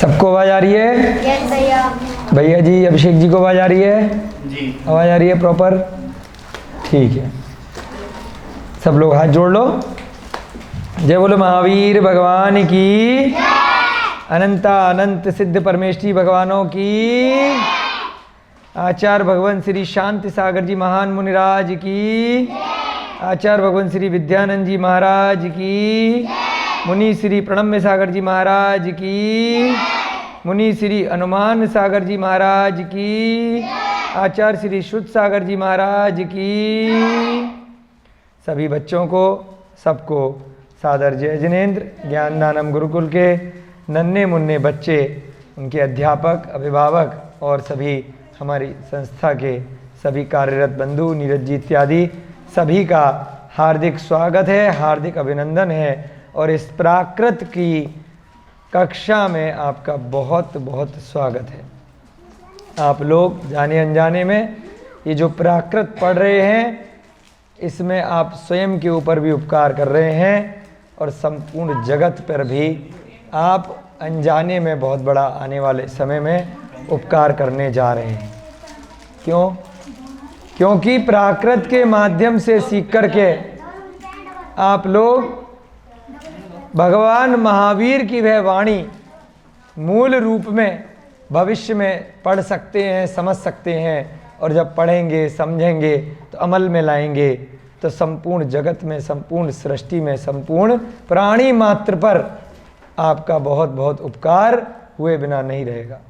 सबको आवाज आ रही है? यस भैया। भैया जी, अभिषेक जी को आवाज आ रही है? जी। आवाज आ रही है प्रॉपर? ठीक है, सब लोग हाथ जोड़ लो। जय बोलो महावीर भगवान की, अनंता अनंत सिद्ध परमेश्वरी भगवानों की, आचार्य भगवान श्री शांति सागर जी महान मुनिराज की, आचार्य भगवान श्री विद्यानंद जी महाराज की, मुनि श्री प्रणम्य सागर जी महाराज की, मुनि श्री हनुमान सागर जी महाराज की, आचार्य श्री शुद्ध सागर जी महाराज की। सभी बच्चों को, सबको सादर जय जिनेन्द्र। ज्ञान दानम गुरुकुल के नन्हे मुन्ने बच्चे, उनके अध्यापक, अभिभावक और सभी हमारी संस्था के सभी कार्यरत बंधु, नीरज जी इत्यादि सभी का हार्दिक स्वागत है, हार्दिक अभिनंदन है। और इस प्राकृत की कक्षा में आपका बहुत बहुत स्वागत है। आप लोग जाने अनजाने में ये जो प्राकृत पढ़ रहे हैं, इसमें आप स्वयं के ऊपर भी उपकार कर रहे हैं और संपूर्ण जगत पर भी आप अनजाने में बहुत बड़ा आने वाले समय में उपकार करने जा रहे हैं। क्यों? क्योंकि प्राकृत के माध्यम से सीख करके आप लोग भगवान महावीर की वह वाणी मूल रूप में भविष्य में पढ़ सकते हैं, समझ सकते हैं। और जब पढ़ेंगे, समझेंगे तो अमल में लाएंगे तो संपूर्ण जगत में, संपूर्ण सृष्टि में, संपूर्ण प्राणी मात्र पर आपका बहुत बहुत उपकार हुए बिना नहीं रहेगा।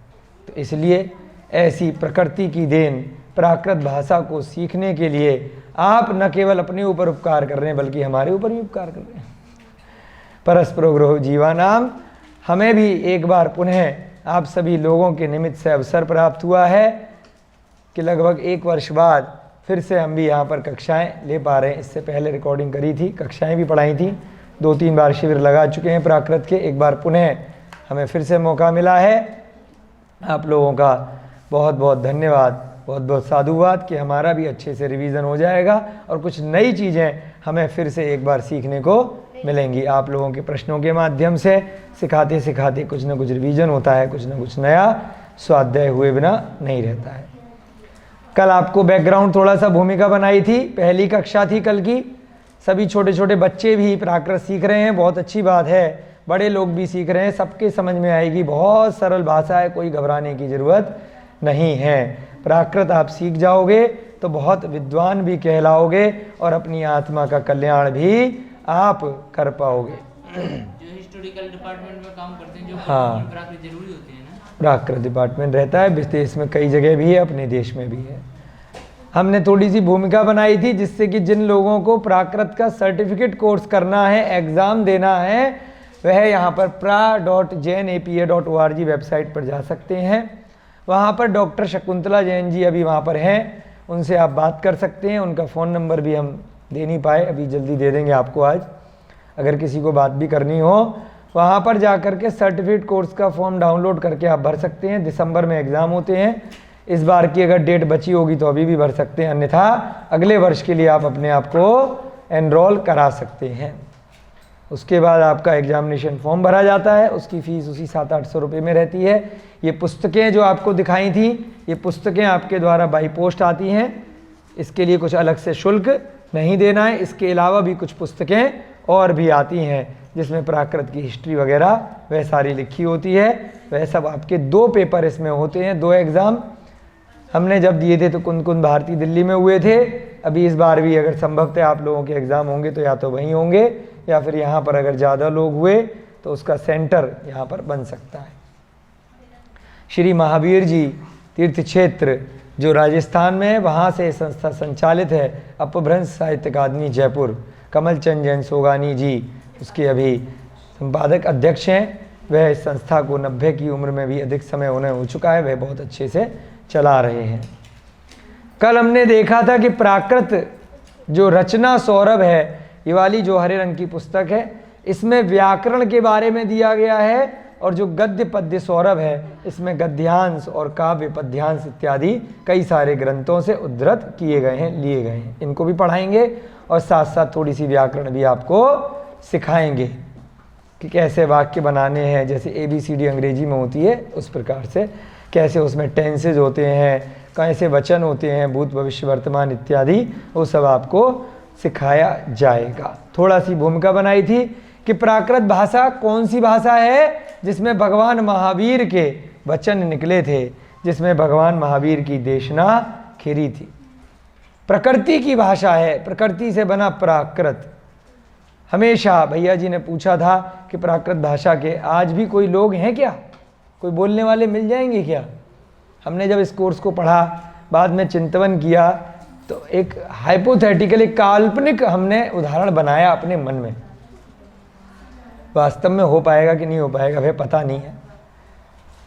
तो इसलिए ऐसी प्रकृति की देन प्राकृत भाषा को सीखने के लिए आप न केवल अपने ऊपर उपकार कर रहे हैं, बल्कि हमारे ऊपर भी उपकार कर रहे हैं। परस्परो ग्रहो जीवानाम, हमें भी एक बार पुनः आप सभी लोगों के निमित्त से अवसर प्राप्त हुआ है कि लगभग 1 वर्ष बाद फिर से हम भी यहाँ पर कक्षाएं ले पा रहे हैं। इससे पहले रिकॉर्डिंग करी थी, कक्षाएं भी पढ़ाई थी, 2-3 बार शिविर लगा चुके हैं प्राकृत के। एक बार पुनः हमें फिर से मौका मिला है। आप लोगों का बहुत बहुत धन्यवाद, बहुत बहुत साधुवाद कि हमारा भी अच्छे से रिवीजन हो जाएगा और कुछ नई चीज़ें हमें फिर से एक बार सीखने को मिलेंगी। आप लोगों के प्रश्नों के माध्यम से सिखाते सिखाते कुछ न कुछ रिवीजन होता है, कुछ न कुछ नया स्वाध्याय हुए बिना नहीं रहता है। कल आपको बैकग्राउंड थोड़ा सा भूमिका बनाई थी, पहली कक्षा थी कल की। सभी छोटे छोटे बच्चे भी प्राकृत सीख रहे हैं, बहुत अच्छी बात है। बड़े लोग भी सीख रहे हैं, सबके समझ में आएगी। बहुत सरल भाषा है, कोई घबराने की ज़रूरत नहीं है। प्राकृत आप सीख जाओगे तो बहुत विद्वान भी कहलाओगे और अपनी आत्मा का कल्याण भी आप कर पाओगे। जो हिस्टोरिकल डिपार्टमेंट में काम करते हैं, जो हाँ, प्राकृत जरूरी होते हैं ना, प्राकृत डिपार्टमेंट रहता है। विदेश में कई जगह भी है, अपने देश में भी है। हमने थोड़ी सी भूमिका बनाई थी जिससे कि जिन लोगों को प्राकृत का सर्टिफिकेट कोर्स करना है, एग्ज़ाम देना है, वह यहाँ पर pra.jainapa.org वेबसाइट पर जा सकते हैं। वहाँ पर डॉक्टर शकुंतला जैन जी अभी वहाँ पर हैं, उनसे आप बात कर सकते हैं। उनका फ़ोन नंबर भी हम दे नहीं पाए, अभी जल्दी दे देंगे आपको आज। अगर किसी को बात भी करनी हो, वहाँ पर जा कर के सर्टिफिकेट कोर्स का फॉर्म डाउनलोड करके आप भर सकते हैं। दिसंबर में एग्ज़ाम होते हैं। इस बार की अगर डेट बची होगी तो अभी भी भर सकते हैं, अन्यथा अगले वर्ष के लिए आप अपने आप को एनरोल करा सकते हैं। उसके बाद आपका एग्जामिनेशन फॉर्म भरा जाता है, उसकी फ़ीस उसी 700-800 रुपये में रहती है। ये पुस्तकें जो आपको दिखाई थी, ये पुस्तकें आपके द्वारा बाई पोस्ट आती हैं। इसके लिए कुछ अलग से शुल्क नहीं देना है। इसके अलावा भी कुछ पुस्तकें और भी आती हैं जिसमें प्राकृत की हिस्ट्री वगैरह वह सारी लिखी होती है। वह सब आपके 2 पेपर इसमें होते हैं, 2 एग्ज़ाम। हमने जब दिए थे तो कुंद कुंद भारती दिल्ली में हुए थे। अभी इस बार भी अगर संभवतः आप लोगों के एग्ज़ाम होंगे तो या तो वहीं होंगे या फिर यहाँ पर अगर ज़्यादा लोग हुए तो उसका सेंटर यहाँ पर बन सकता है। श्री महावीर जी तीर्थ क्षेत्र जो राजस्थान में है, वहाँ से संस्था संचालित है। अपभ्रंश साहित्य अकादमी जयपुर, कमल चंद जैन सोगानी जी उसके अभी संपादक अध्यक्ष हैं। वह इस संस्था को 90 की उम्र में भी अधिक समय उन्हें हो चुका है, वह बहुत अच्छे से चला रहे हैं। कल हमने देखा था कि प्राकृत जो रचना सौरभ है, ये वाली जो हरे रंग की पुस्तक है, इसमें व्याकरण के बारे में दिया गया है। और जो गद्य पद्य सौरभ है, इसमें गद्यांश और काव्य पद्यांश इत्यादि कई सारे ग्रंथों से उद्धृत किए गए हैं, लिए गए हैं। इनको भी पढ़ाएंगे और साथ साथ थोड़ी सी व्याकरण भी आपको सिखाएंगे। कि कैसे वाक्य बनाने हैं, जैसे ABCD अंग्रेजी में होती है उस प्रकार से, कैसे उसमें टेंसेज होते हैं, कैसे वचन होते हैं, भूत भविष्य वर्तमान इत्यादि, वो सब आपको सिखाया जाएगा। थोड़ा सी भूमिका बनाई थी कि प्राकृत भाषा कौन सी भाषा है, जिसमें भगवान महावीर के वचन निकले थे, जिसमें भगवान महावीर की देशना खिरी थी। प्रकृति की भाषा है, प्रकृति से बना प्राकृत। हमेशा भैया जी ने पूछा था कि प्राकृत भाषा के आज भी कोई लोग हैं क्या, कोई बोलने वाले मिल जाएंगे क्या। हमने जब इस कोर्स को पढ़ा, बाद में चिंतन किया, तो एक हाइपोथेटिकल, एक काल्पनिक हमने उदाहरण बनाया अपने मन में। वास्तव में हो पाएगा कि नहीं हो पाएगा वह पता नहीं है।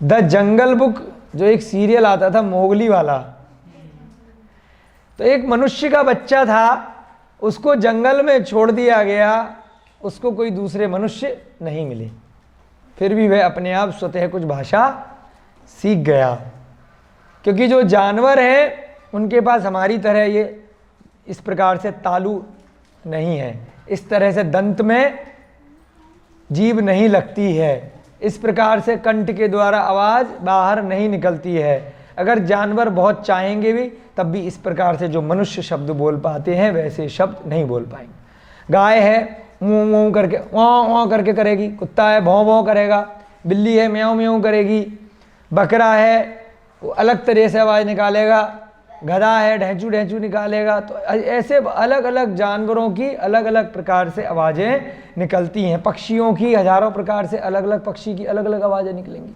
द जंगल बुक जो एक सीरियल आता था मोगली वाला, तो एक मनुष्य का बच्चा था, उसको जंगल में छोड़ दिया गया, उसको कोई दूसरे मनुष्य नहीं मिले, फिर भी वह अपने आप स्वतः कुछ भाषा सीख गया। क्योंकि जो जानवर हैं उनके पास हमारी तरह ये इस प्रकार से तालु नहीं है, इस तरह से दंत में जीभ नहीं लगती है, इस प्रकार से कंठ के द्वारा आवाज़ बाहर नहीं निकलती है। अगर जानवर बहुत चाहेंगे भी तब भी इस प्रकार से जो मनुष्य शब्द बोल पाते हैं वैसे शब्द नहीं बोल पाएंगे। गाय है मूँ मूँ करके वाँ वाँ करके करेगी, कुत्ता है भौं भौं करेगा, बिल्ली है म्याऊं म्याऊं करेगी, बकरा है वो अलग तरह से आवाज़ निकालेगा, गधा है ढैंचू ढैंचू निकालेगा। तो ऐसे अलग अलग जानवरों की अलग अलग प्रकार से आवाज़ें निकलती हैं। पक्षियों की हजारों प्रकार से अलग अलग पक्षी की अलग अलग आवाज़ें निकलेंगी,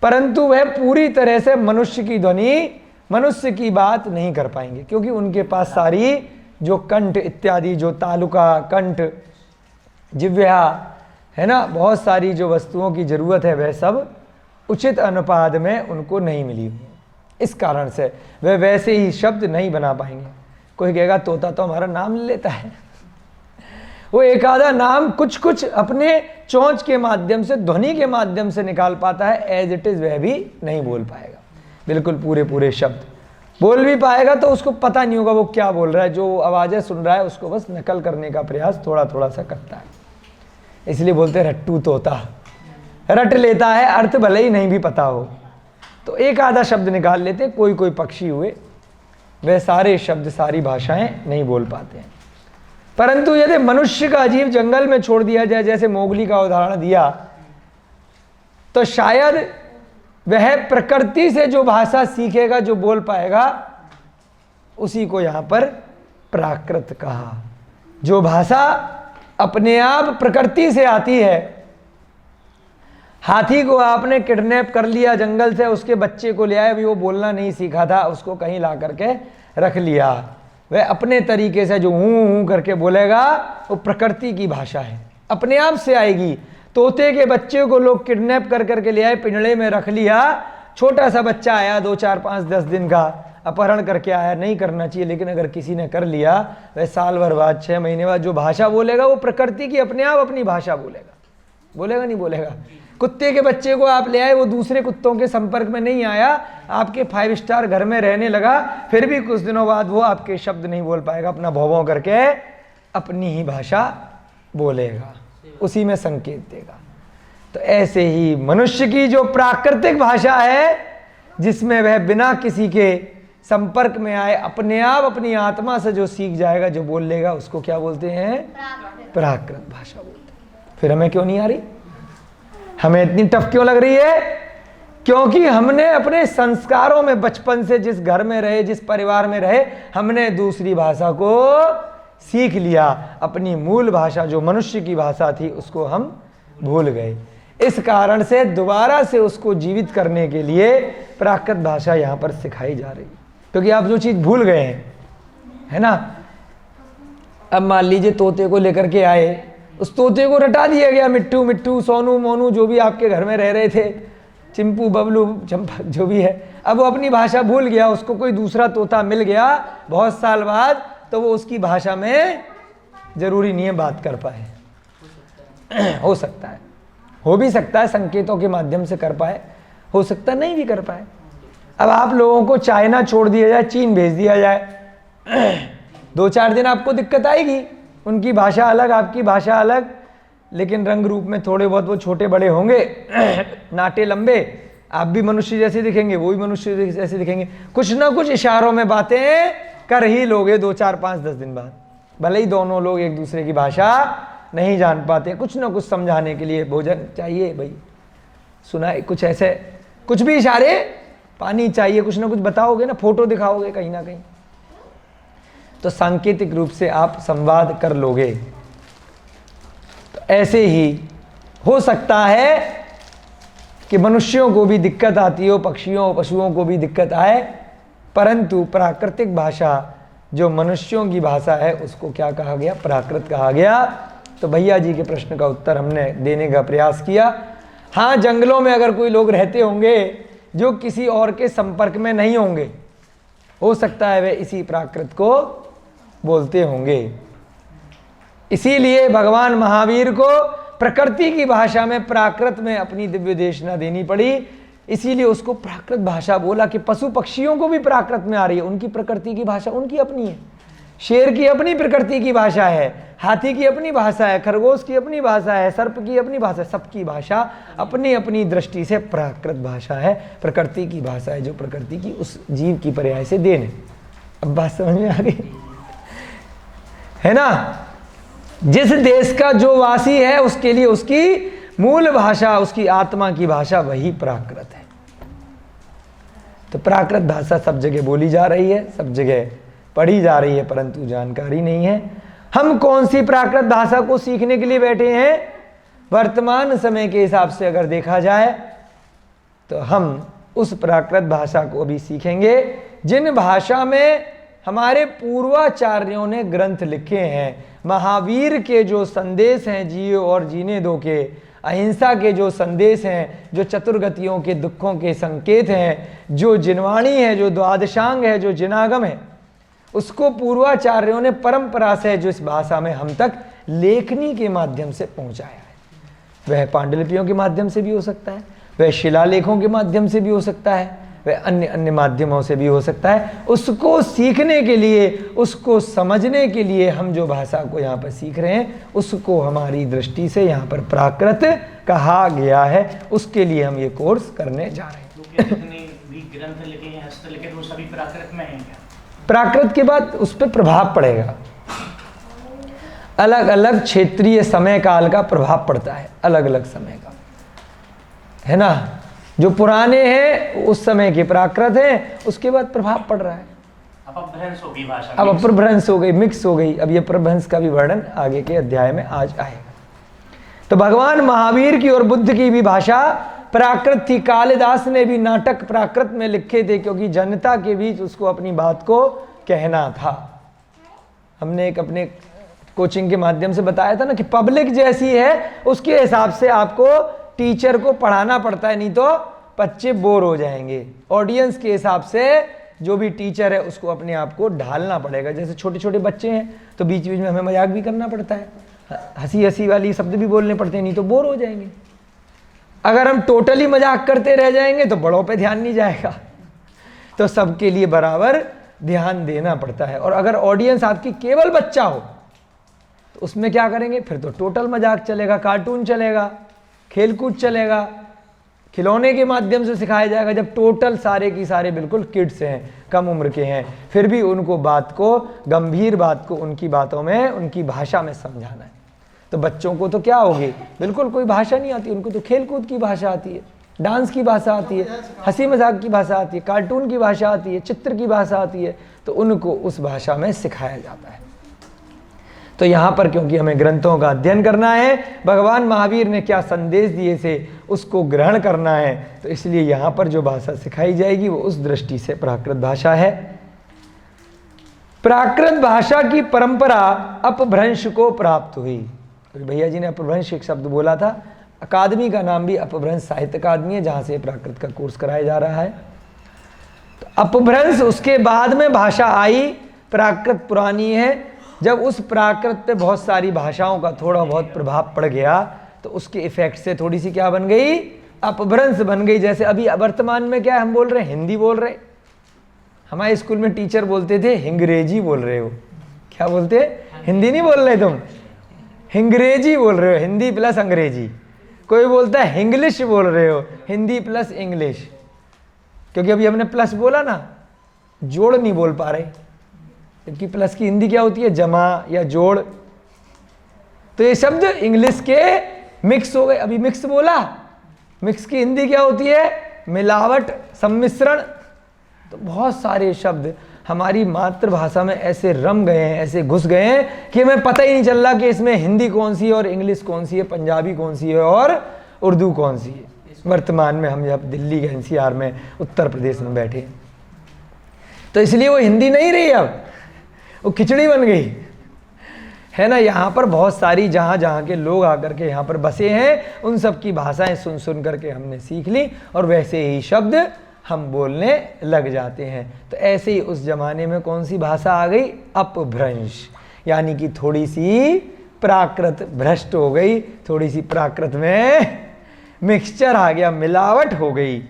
परंतु वह पूरी तरह से मनुष्य की ध्वनि, मनुष्य की बात नहीं कर पाएंगे, क्योंकि उनके पास सारी जो कंठ इत्यादि, जो तालुका, कंठ, जिह्वा है ना, बहुत सारी जो वस्तुओं की ज़रूरत है वह सब उचित अनुपात में उनको नहीं मिली। इस कारण से वह वैसे ही शब्द नहीं बना पाएंगे। कोई कहेगा तोता तो हमारा नाम लेता है, वो एक आधा नाम कुछ कुछ अपने चोंच के माध्यम से, ध्वनि के माध्यम से निकाल पाता है, एज इट इज़ वह भी नहीं बोल पाएगा बिल्कुल पूरे पूरे शब्द। बोल भी पाएगा तो उसको पता नहीं होगा वो क्या बोल रहा है, जो आवाज़ें सुन रहा है उसको बस नकल करने का प्रयास थोड़ा थोड़ा सा करता है। इसलिए बोलते हैं रट्टू तोता, रट लेता है, अर्थ भले ही नहीं भी पता हो तो एक आधा शब्द निकाल लेते। कोई कोई पक्षी हुए वह सारे शब्द, सारी भाषाएं नहीं बोल पाते हैं। परंतु यदि मनुष्य का जीव जंगल में छोड़ दिया जाए, जैसे मोगली का उदाहरण दिया, तो शायद वह प्रकृति से जो भाषा सीखेगा, जो बोल पाएगा, उसी को यहां पर प्राकृत कहा। जो भाषा अपने आप प्रकृति से आती है। हाथी को आपने किडनैप कर लिया जंगल से, उसके बच्चे को ले आए, अभी वो बोलना नहीं सीखा था, उसको कहीं ला करके रख लिया, वह अपने तरीके से जो हूँ हूँ करके बोलेगा, वो प्रकृति की भाषा है, अपने आप से आएगी। तोते के बच्चे को लोग किडनैप कर करके ले आए, पिंजड़े में रख लिया, छोटा सा बच्चा आया 2, 4, 5, 10 दिन का, अपहरण करके आया, नहीं करना चाहिए, लेकिन अगर किसी ने कर लिया, वह साल भर बाद, 6 महीने बाद जो भाषा बोलेगा वो प्रकृति की अपने आप अपनी भाषा बोलेगा। बोलेगा नहीं बोलेगा? कुत्ते के बच्चे को आप ले आए, वो दूसरे कुत्तों के संपर्क में नहीं आया, आपके 5 स्टार घर में रहने लगा, फिर भी कुछ दिनों बाद वो आपके शब्द नहीं बोल पाएगा, अपना भौं-भौं करके अपनी ही भाषा बोलेगा, उसी में संकेत देगा। तो ऐसे ही मनुष्य की जो प्राकृतिक भाषा है, जिसमें वह बिना किसी के संपर्क में आए अपने आप अपनी आत्मा से जो सीख जाएगा, जो बोल लेगा, उसको क्या बोलते हैं? प्राकृत भाषा बोलते हैं। फिर हमें क्यों नहीं आ रही? हमें इतनी टफ क्यों लग रही है? क्योंकि हमने अपने संस्कारों में बचपन से जिस घर में रहे, जिस परिवार में रहे, हमने दूसरी भाषा को सीख लिया। अपनी मूल भाषा जो मनुष्य की भाषा थी उसको हम भूल गए। इस कारण से दोबारा से उसको जीवित करने के लिए प्राकृत भाषा यहाँ पर सिखाई जा रही है, क्योंकि आप जो चीज़ भूल गए हैं, है ना। अब मान लीजिए तोते को लेकर के आए, उस तोते को रटा दिया गया, मिट्टू मिट्टू, सोनू मोनू, जो भी आपके घर में रह रहे थे, चिंपू बबलू चंपक जो भी है, अब वो अपनी भाषा भूल गया। उसको कोई दूसरा तोता मिल गया बहुत साल बाद, तो वो उसकी भाषा में जरूरी नहीं है बात कर पाए। हो सकता है, हो भी सकता है संकेतों के माध्यम से कर पाए, हो सकता नहीं भी कर पाए। अब आप लोगों को चाइना छोड़ दिया जाए, चीन भेज दिया जाए, 2-4 दिन आपको दिक्कत आएगी, उनकी भाषा अलग, आपकी भाषा अलग, लेकिन रंग रूप में थोड़े बहुत वो छोटे बड़े होंगे, नाटे लंबे, आप भी मनुष्य जैसे दिखेंगे, वो भी मनुष्य जैसे दिखेंगे, कुछ ना कुछ इशारों में बातें कर ही लोगे 2, 4, 5, 10 दिन बाद। भले ही दोनों लोग एक दूसरे की भाषा नहीं जान पाते, कुछ ना कुछ समझाने के लिए भोजन चाहिए भाई, सुनाए कुछ ऐसे, कुछ भी इशारे, पानी चाहिए, कुछ ना कुछ बताओगे ना, फोटो दिखाओगे कहीं ना कहीं, तो सांकेतिक रूप से आप संवाद कर लोगे। तो ऐसे ही हो सकता है कि मनुष्यों को भी दिक्कत आती हो, पक्षियों पशुओं को भी दिक्कत आए, परंतु प्राकृतिक भाषा जो मनुष्यों की भाषा है उसको क्या कहा गया? प्राकृत कहा गया। तो भैया जी के प्रश्न का उत्तर हमने देने का प्रयास किया। हाँ, जंगलों में अगर कोई लोग रहते होंगे जो किसी और के संपर्क में नहीं होंगे, हो सकता है वे इसी प्राकृत को बोलते होंगे। इसीलिए भगवान महावीर को प्रकृति की भाषा में, प्राकृत में अपनी दिव्य देशना देनी पड़ी। इसीलिए उसको प्राकृत भाषा बोला कि पशु पक्षियों को भी प्राकृत में आ रही है, उनकी प्रकृति की भाषा उनकी अपनी है। शेर की अपनी प्रकृति की भाषा है, हाथी की अपनी भाषा है, खरगोश की अपनी भाषा है, सर्प की अपनी भाषा है, सबकी भाषा अपनी अपनी दृष्टि से प्राकृत भाषा है, प्रकृति की भाषा है, जो प्रकृति की उस जीव की पर्याय से देन है। अब बात समझ में आ गई है ना? जिस देश का जो वासी है उसके लिए उसकी मूल भाषा, उसकी आत्मा की भाषा वही प्राकृत है। तो प्राकृत भाषा सब जगह बोली जा रही है, सब जगह पढ़ी जा रही है, परंतु जानकारी नहीं है। हम कौन सी प्राकृत भाषा को सीखने के लिए बैठे हैं? वर्तमान समय के हिसाब से अगर देखा जाए तो हम उस प्राकृत भाषा को भी सीखेंगे जिन भाषा में हमारे पूर्वाचार्यों ने ग्रंथ लिखे हैं। महावीर के जो संदेश हैं जियो और जीने दो के, अहिंसा के जो संदेश हैं, जो चतुर्गतियों के दुखों के संकेत हैं, जो जिनवाणी है, जो द्वादशांग है, जो जिनागम है, उसको पूर्वाचार्यों ने परंपरा से जो इस भाषा में हम तक लेखनी के माध्यम से पहुंचाया है। वह पांडुलिपियों के माध्यम से भी हो सकता है, वह शिलालेखों के माध्यम से भी हो सकता है, वह अन्य अन्य माध्यमों से भी हो सकता है। उसको सीखने के लिए, उसको समझने के लिए हम जो भाषा को यहाँ पर सीख रहे हैं उसको हमारी दृष्टि से यहाँ पर प्राकृत कहा गया है। उसके लिए हम ये कोर्स करने जा रहे हैं। जितने भी ग्रंथ लिखे हैं, हस्तलिखित, वो सभी प्राकृत में हैं क्या? प्राकृत के बाद उस पर प्रभाव पड़ेगा, अलग अलग क्षेत्रीय समय काल का प्रभाव पड़ता है, अलग अलग समय का, है ना? जो पुराने हैं उस समय के प्राकृत हैं, उसके बाद प्रभाव पड़ रहा है। अपभ्रंश होगी भाषा, अब अपभ्रंश हो गई, मिक्स हो गई। अब ये प्रभ्रंश का भी वर्णन आगे के अध्याय में आज आएगा। तो भगवान महावीर की और बुद्ध की भी भाषा प्राकृत थी। कालिदास ने भी नाटक प्राकृत में लिखे थे, क्योंकि जनता के बीच उसको अपनी बात को कहना था। हमने एक अपने कोचिंग के माध्यम से बताया था ना कि पब्लिक जैसी है उसके हिसाब से आपको टीचर को पढ़ाना पड़ता है, नहीं तो बच्चे बोर हो जाएंगे। ऑडियंस के हिसाब से जो भी टीचर है उसको अपने आप को ढालना पड़ेगा। जैसे छोटे छोटे बच्चे हैं तो बीच बीच में हमें मजाक भी करना पड़ता है, हंसी हंसी वाली शब्द भी बोलने पड़ते हैं, नहीं तो बोर हो जाएंगे। अगर हम टोटली मजाक करते रह जाएंगे तो बड़ों पे ध्यान नहीं जाएगा। तो सबके लिए बराबर ध्यान देना पड़ता है। और अगर ऑडियंस आपकी केवल बच्चा हो तो उसमें क्या करेंगे? फिर तो टोटल मजाक चलेगा, कार्टून चलेगा, खेलकूद चलेगा, खिलौने के माध्यम से सिखाया जाएगा। जब टोटल सारे की सारे बिल्कुल किड्स हैं, कम उम्र के हैं, फिर भी उनको बात को, गंभीर बात को उनकी बातों में, उनकी भाषा में समझाना है। तो बच्चों को तो क्या होगी? बिल्कुल कोई भाषा नहीं आती, उनको तो खेलकूद की भाषा आती है, डांस की भाषा आती है, हंसी मजाक की भाषा आती है, कार्टून की भाषा आती है, चित्र की भाषा आती है। तो उनको उस भाषा में सिखाया जाता है। तो यहाँ पर क्योंकि हमें ग्रंथों का अध्ययन करना है, भगवान महावीर ने क्या संदेश दिए थे उसको ग्रहण करना है, तो इसलिए यहाँ पर जो भाषा सिखाई जाएगी वो उस दृष्टि से प्राकृत भाषा है। प्राकृत भाषा की परंपरा अपभ्रंश को प्राप्त हुई। तो भैया जी ने अपभ्रंश एक शब्द बोला था। अकादमी का नाम भी अपभ्रंश साहित्य अकादमी है, जहाँ से प्राकृत का कोर्स कराया जा रहा है। तो अपभ्रंश उसके बाद में भाषा आई, प्राकृत पुरानी है। जब उस प्राकृत पे बहुत सारी भाषाओं का थोड़ा बहुत प्रभाव पड़ गया तो उसके इफेक्ट से थोड़ी सी क्या बन गई? अपभ्रंश बन गई। जैसे अभी वर्तमान में क्या हम बोल रहे हैं? हिंदी बोल रहे। हमारे स्कूल में टीचर बोलते थे अंग्रेजी बोल रहे हो। क्या बोलते? हिंदी नहीं बोल रहे तुम, हिंग्रेजी बोल रहे हो, हिंदी प्लस अंग्रेजी। कोई बोलता है हिंग्लिश बोल रहे हो, हिंदी प्लस इंग्लिश। क्योंकि अभी हमने प्लस बोला ना, जोड़ नहीं बोल पा रहे, क्योंकि प्लस की हिंदी क्या होती है, जमा या जोड़। तो ये शब्द इंग्लिश के मिक्स हो गए। अभी मिक्स बोला, मिक्स की हिंदी क्या होती है, मिलावट, सम्मिश्रण। तो बहुत सारे शब्द हमारी मातृभाषा में ऐसे रम गए हैं, ऐसे घुस गए हैं कि हमें पता ही नहीं चल रहा कि इसमें हिंदी कौन सी है और इंग्लिश कौन सी है, पंजाबी कौन सी है और उर्दू कौन सी है। वर्तमान में हम जब दिल्ली के एनसीआर में, उत्तर प्रदेश में बैठे हैं, तो इसलिए वो हिंदी नहीं रही, अब वो खिचड़ी बन गई है ना। यहाँ पर बहुत सारी जहाँ जहाँ के लोग आकर के यहाँ पर बसे हैं, उन सब की भाषाएं सुन सुन करके हमने सीख ली और वैसे ही शब्द हम बोलने लग जाते हैं। तो ऐसे ही उस जमाने में कौन सी भाषा आ गई, अपभ्रंश, यानी कि थोड़ी सी प्राकृत भ्रष्ट हो गई, थोड़ी सी प्राकृत में मिक्सचर आ गया, मिलावट हो गई।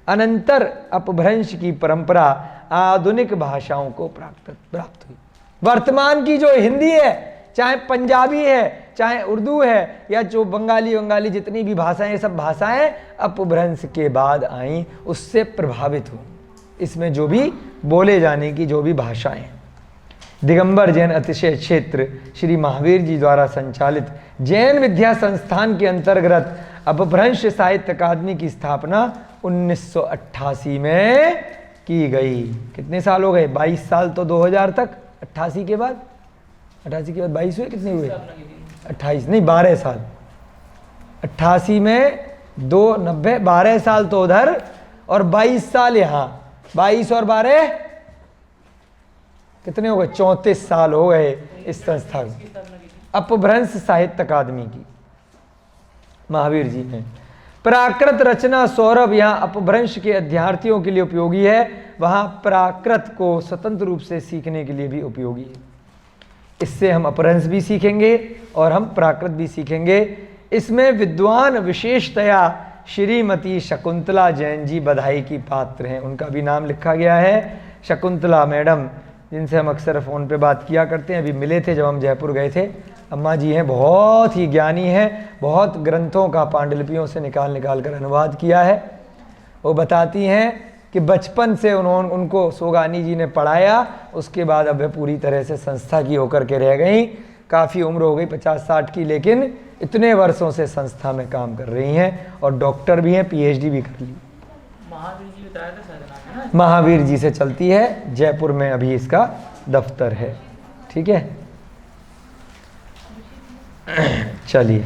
अनंतर अपभ्रंश की परंपरा आधुनिक भाषाओं को प्राप्त हुई। वर्तमान की जो हिंदी है, चाहे पंजाबी है, चाहे उर्दू है, या जो बंगाली जितनी भी भाषाएं, ये सब भाषाएं अपभ्रंश के बाद आई, उससे प्रभावित हुई। इसमें जो भी बोले जाने की जो भी भाषाएं, दिगंबर जैन अतिशय क्षेत्र श्री महावीर जी द्वारा संचालित जैन विद्या संस्थान के अंतर्गत अपभ्रंश साहित्य अकादमी की स्थापना 1988 में की गई। कितने साल हो गए, 22 साल तो 2000 तक, 88 के बाद 22 हुए, कितने हुए, 28 नहीं 12 साल, 88 में 290, 12 साल तो उधर और 22 साल यहाँ, 22 और 12 कितने हो गए, 34 साल हो गए इस संस्था को, अपभ्रंश साहित्य अकादमी की, महावीर जी ने। प्राकृत रचना सौरभ यहाँ अपभ्रंश के अध्यार्थियों के लिए उपयोगी है, वहाँ प्राकृत को स्वतंत्र रूप से सीखने के लिए भी उपयोगी है। इससे हम अपभ्रंश भी सीखेंगे और हम प्राकृत भी सीखेंगे। इसमें विद्वान विशेषतया श्रीमती शकुंतला जैन जी बधाई की पात्र हैं, उनका भी नाम लिखा गया है। शकुंतला मैडम, जिनसे हम अक्सर फ़ोन पे बात किया करते हैं, अभी मिले थे जब हम जयपुर गए थे। अम्मा जी हैं, बहुत ही ज्ञानी हैं, बहुत ग्रंथों का पांडुलिपियों से निकाल निकाल कर अनुवाद किया है। वो बताती हैं कि बचपन से उनको सोगानी जी ने पढ़ाया, उसके बाद अब वे पूरी तरह से संस्था की होकर के रह गई। काफ़ी उम्र हो गई 50-60 की, लेकिन इतने वर्षों से संस्था में काम कर रही हैं और डॉक्टर भी हैं, PhD भी कर ली। महावीर जी बताया था शायद नाम है ना? महावीर जी से चलती है, जयपुर में अभी इसका दफ्तर है। ठीक है, चलिए।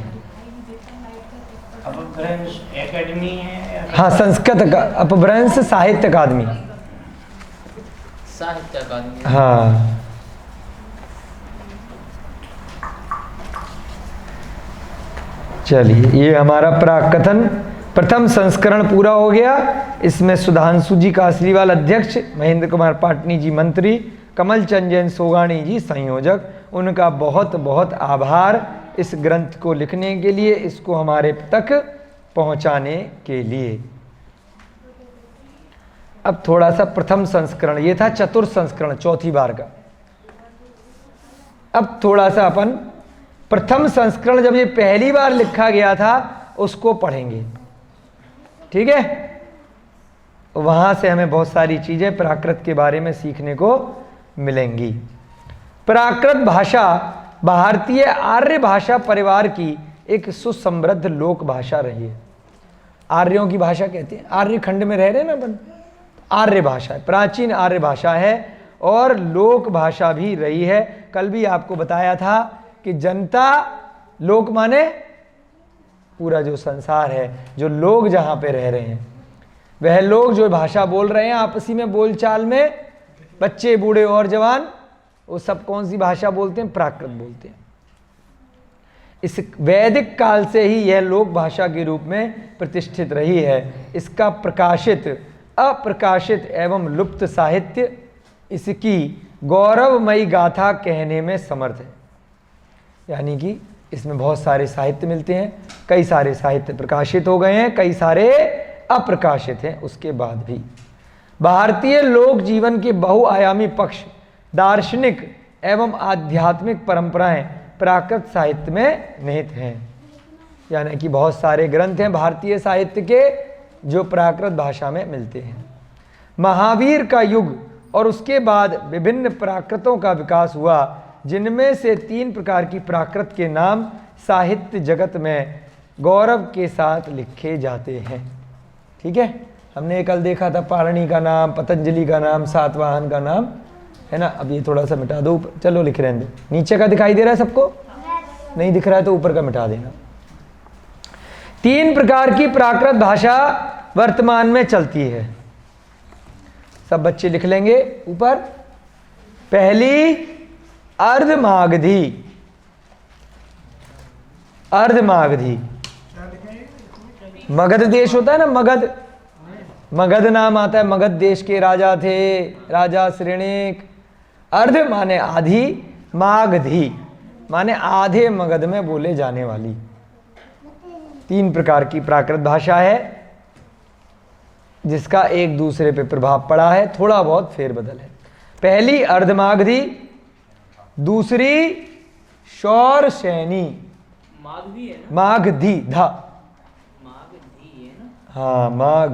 अपभ्रंश एकेडमी है, हाँ, संस्कृत अपभ्रंश साहित्य अकादमी, साहित्य अकादमी। हाँ। चलिए, ये हमारा प्राकथन प्रथम संस्करण पूरा हो गया। इसमें सुधांशु जी कासलीवाल अध्यक्ष, महेंद्र कुमार पाटनी जी मंत्री, कमल चंद जैन सोगानी जी संयोजक, उनका बहुत बहुत आभार इस ग्रंथ को लिखने के लिए, इसको हमारे तक पहुंचाने के लिए। अब थोड़ा सा प्रथम संस्करण, ये था चतुर्थ संस्करण, चौथी बार का। अब थोड़ा सा अपन प्रथम संस्करण, जब ये पहली बार लिखा गया था, उसको पढ़ेंगे। ठीक है, वहां से हमें बहुत सारी चीजें प्राकृत के बारे में सीखने को मिलेंगी। प्राकृत भाषा भारतीय आर्य भाषा परिवार की एक सुसमृद्ध लोक भाषा रही है। आर्यों की भाषा कहते हैं, आर्य खंड में रह रहे हैं ना अपन, आर्य भाषा है, प्राचीन आर्य भाषा है और लोक भाषा भी रही है। कल भी आपको बताया था कि जनता, लोक माने पूरा जो संसार है, जो लोग जहाँ पे रह रहे हैं, वह लोग जो भाषा बोल रहे हैं आपसी में बोलचाल में, बच्चे बूढ़े और जवान, वो सब कौन सी भाषा बोलते हैं, प्राकृत बोलते हैं। इस वैदिक काल से ही यह लोक भाषा के रूप में प्रतिष्ठित रही है। इसका प्रकाशित, अप्रकाशित एवं लुप्त साहित्य इसकी गौरवमयी गाथा कहने में समर्थ है। यानी कि इसमें बहुत सारे साहित्य मिलते हैं, कई सारे साहित्य प्रकाशित हो गए हैं, कई सारे अप्रकाशित हैं। उसके बाद भी भारतीय लोक जीवन के बहुआयामी पक्ष, दार्शनिक एवं आध्यात्मिक परंपराएं प्राकृत साहित्य में निहित हैं। यानी कि बहुत सारे ग्रंथ हैं भारतीय साहित्य के जो प्राकृत भाषा में मिलते हैं। महावीर का युग और उसके बाद विभिन्न प्राकृतों का विकास हुआ, जिनमें से 3 प्रकार की प्राकृत के नाम साहित्य जगत में गौरव के साथ लिखे जाते हैं। ठीक है, हमने कल देखा था पाणिनि का नाम, पतंजलि का नाम, सातवाहन का नाम, है ना। अब ये थोड़ा सा मिटा दो, चलो लिख रहे हैं। नीचे का दिखाई दे रहा है सबको? नहीं दिख रहा है तो ऊपर का मिटा देना। 3 प्रकार की प्राकृत भाषा वर्तमान में चलती है, सब बच्चे लिख लेंगे ऊपर। पहली अर्धमागधी, अर्धमागधी। मगध देश होता है ना, मगध, मगध नाम आता है, मगध देश के राजा थे, राजा श्रेणिक। अर्ध माने आधी, मागधी माने आधे मगध में बोले जाने वाली। 3 प्रकार की प्राकृत भाषा है जिसका एक दूसरे पे प्रभाव पड़ा है, थोड़ा बहुत फेरबदल है। पहली अर्धमागधी, दूसरी शौरसेनी, मागधी है ना, मागधी धा, मागधी है ना, हाँ माघ,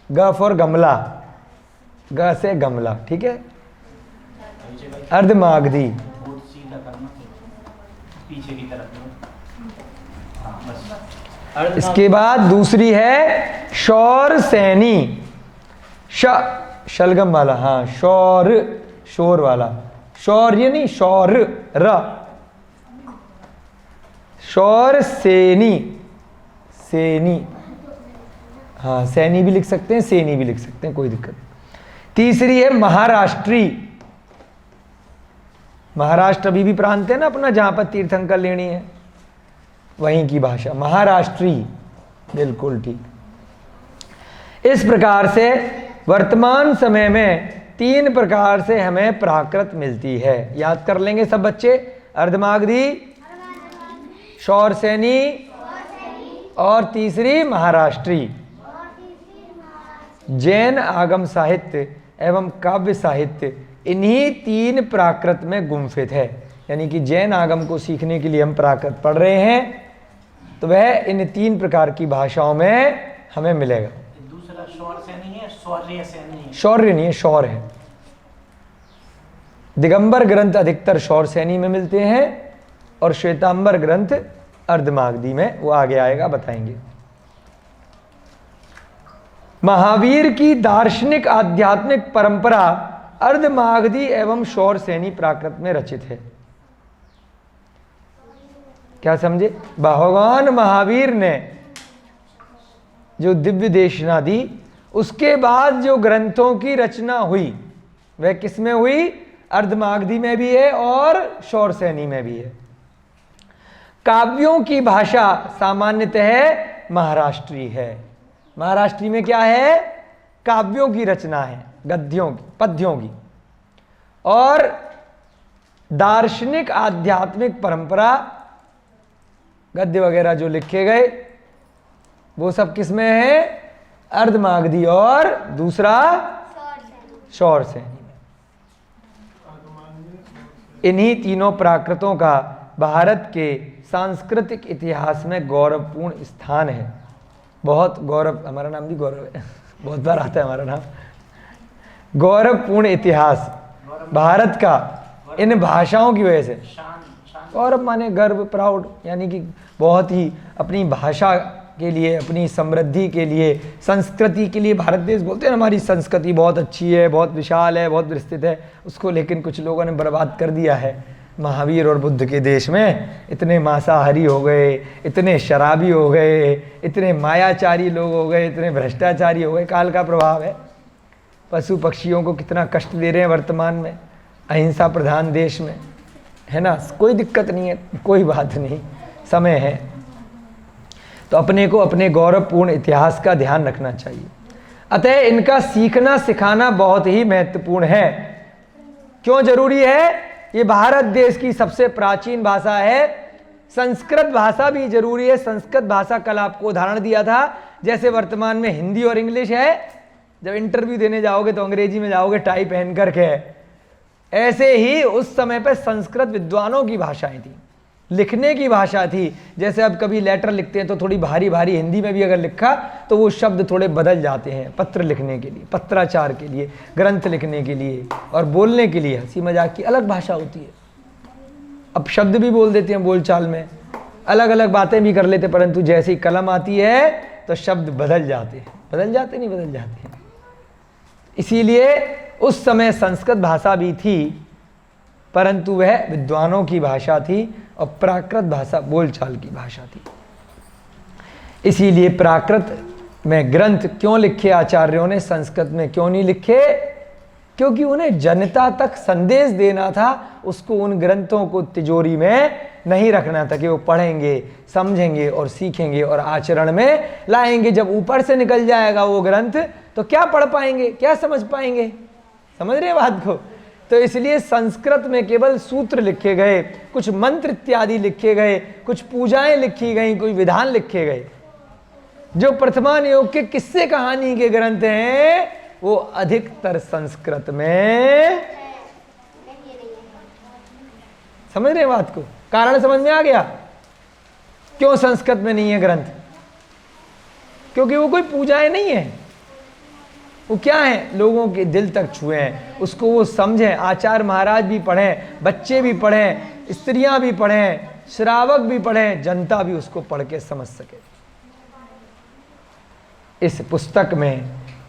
ग फॉर गमला, ग से गमला, ठीक है। अर्धमागधी, बहुत सीधा करना, पीछे की तरफ। हाँ बस। इसके बाद दूसरी है शौरसेनी, शलगम वाला, हाँ शौर, शोर वाला, शौर्य नहीं, शौर र, शौरसेनी, सेनी, हाँ सैनी भी लिख सकते हैं, सेनी भी लिख सकते हैं, कोई दिक्कत नहीं। तीसरी है महाराष्ट्री, महाराष्ट्र अभी भी प्रांत है ना अपना, जहां पर तीर्थंकर लेनी है, वहीं की भाषा महाराष्ट्री, बिल्कुल ठीक। इस प्रकार से वर्तमान समय में 3 प्रकार से हमें प्राकृत मिलती है, याद कर लेंगे सब बच्चे। अर्धमागधी, शौरसेनी और तीसरी महाराष्ट्री। जैन आगम साहित्य एवं काव्य साहित्य इन्हीं 3 प्राकृत में गुम्फित है। यानी कि जैन आगम को सीखने के लिए हम प्राकृत पढ़ रहे हैं तो वह इन 3 प्रकार की भाषाओं में हमें मिलेगा। दूसरा शौरसेनी है, शौर्यसेनी। शौर्य नहीं है, शौर है। दिगंबर ग्रंथ अधिकतर शौरसेनी में मिलते हैं और श्वेतांबर ग्रंथ अर्धमागधी में, वो आगे आएगा बताएंगे। महावीर की दार्शनिक आध्यात्मिक परंपरा अर्धमागधी एवं शौरसेनी प्राकृत में रचित है। क्या समझे? भगवान महावीर ने जो दिव्य देशना दी, उसके बाद जो ग्रंथों की रचना हुई वह किस में हुई? अर्धमागधी में भी है और शौरसेनी में भी है। काव्यों की भाषा सामान्यतः महाराष्ट्री है। महाराष्ट्री में क्या है? काव्यों की रचना है, गद्यों की, पद्यों की। और दार्शनिक आध्यात्मिक परंपरा, गद्य वगैरह जो लिखे गए वो सब किस में है? अर्धमागधी और दूसरा शौरसेनी में। इन्हीं तीनों प्राकृतों का भारत के सांस्कृतिक इतिहास में गौरवपूर्ण स्थान है। बहुत गौरव, हमारा नाम भी गौरव है, बहुत बार आता है हमारा नाम। गौरवपूर्ण इतिहास भारत का इन भाषाओं की वजह से। गौरव माने गर्व, प्राउड, यानी कि बहुत ही अपनी भाषा के लिए, अपनी समृद्धि के लिए, संस्कृति के लिए भारत देश बोलते हैं हमारी संस्कृति बहुत अच्छी है, बहुत विशाल है, बहुत विस्तृत है। उसको लेकिन कुछ लोगों ने बर्बाद कर दिया है। महावीर और बुद्ध के देश में इतने मांसाहारी हो गए, इतने शराबी हो गए, इतने मायाचारी लोग हो गए, इतने भ्रष्टाचारी हो गए। काल का प्रभाव है। पशु पक्षियों को कितना कष्ट दे रहे हैं वर्तमान में, अहिंसा प्रधान देश में, है ना। कोई दिक्कत नहीं है, कोई बात नहीं, समय है। तो अपने को अपने गौरवपूर्ण इतिहास का ध्यान रखना चाहिए। अतः इनका सीखना सिखाना बहुत ही महत्वपूर्ण है। क्यों जरूरी है? ये भारत देश की सबसे प्राचीन भाषा है। संस्कृत भाषा भी जरूरी है। संस्कृत भाषा कल आपको उदाहरण दिया था, जैसे वर्तमान में हिंदी और इंग्लिश है। जब इंटरव्यू देने जाओगे तो अंग्रेजी में जाओगे टाई पहन करके, ऐसे ही उस समय पे संस्कृत विद्वानों की भाषाएं थी, लिखने की भाषा थी। जैसे अब कभी लेटर लिखते हैं तो थोड़ी भारी भारी हिंदी में भी अगर लिखा तो वो शब्द थोड़े बदल जाते हैं, पत्र लिखने के लिए, पत्राचार के लिए, ग्रंथ लिखने के लिए और बोलने के लिए हंसी मजाक की अलग भाषा होती है। अब शब्द भी बोल देते हैं बोलचाल में, अलग अलग बातें भी कर लेते, परंतु जैसे ही कलम आती है तो शब्द बदल जाते हैं। बदल जाते नहीं, बदल जाते हैं। इसीलिए उस समय संस्कृत भाषा भी थी, परंतु वह विद्वानों की भाषा थी और प्राकृत भाषा बोलचाल की भाषा थी। इसीलिए प्राकृत में ग्रंथ क्यों लिखे आचार्यों ने, संस्कृत में क्यों नहीं लिखे? क्योंकि उन्हें जनता तक संदेश देना था, उसको उन ग्रंथों को तिजोरी में नहीं रखना था कि वो पढ़ेंगे, समझेंगे और सीखेंगे और आचरण में लाएंगे। जब ऊपर से निकल जाएगा वो ग्रंथ तो क्या पढ़ पाएंगे, क्या समझ पाएंगे? समझ रहे बात को? तो इसलिए संस्कृत में केवल सूत्र लिखे गए, कुछ मंत्र इत्यादि लिखे गए, कुछ पूजाएं लिखी गई, कोई विधान लिखे गए। जो प्रथमान योग के किस्से कहानी के ग्रंथ हैं वो अधिकतर संस्कृत में। समझ रहे बात को? कारण समझ में आ गया क्यों संस्कृत में नहीं है ग्रंथ? क्योंकि वो कोई पूजाएं नहीं है, वो क्या है, लोगों के दिल तक छुए हैं, उसको वो समझें। आचार्य महाराज भी पढ़ें, बच्चे भी पढ़ें, स्त्रियां भी पढ़ें, श्रावक भी पढ़ें, जनता भी उसको पढ़ के समझ सके। इस पुस्तक में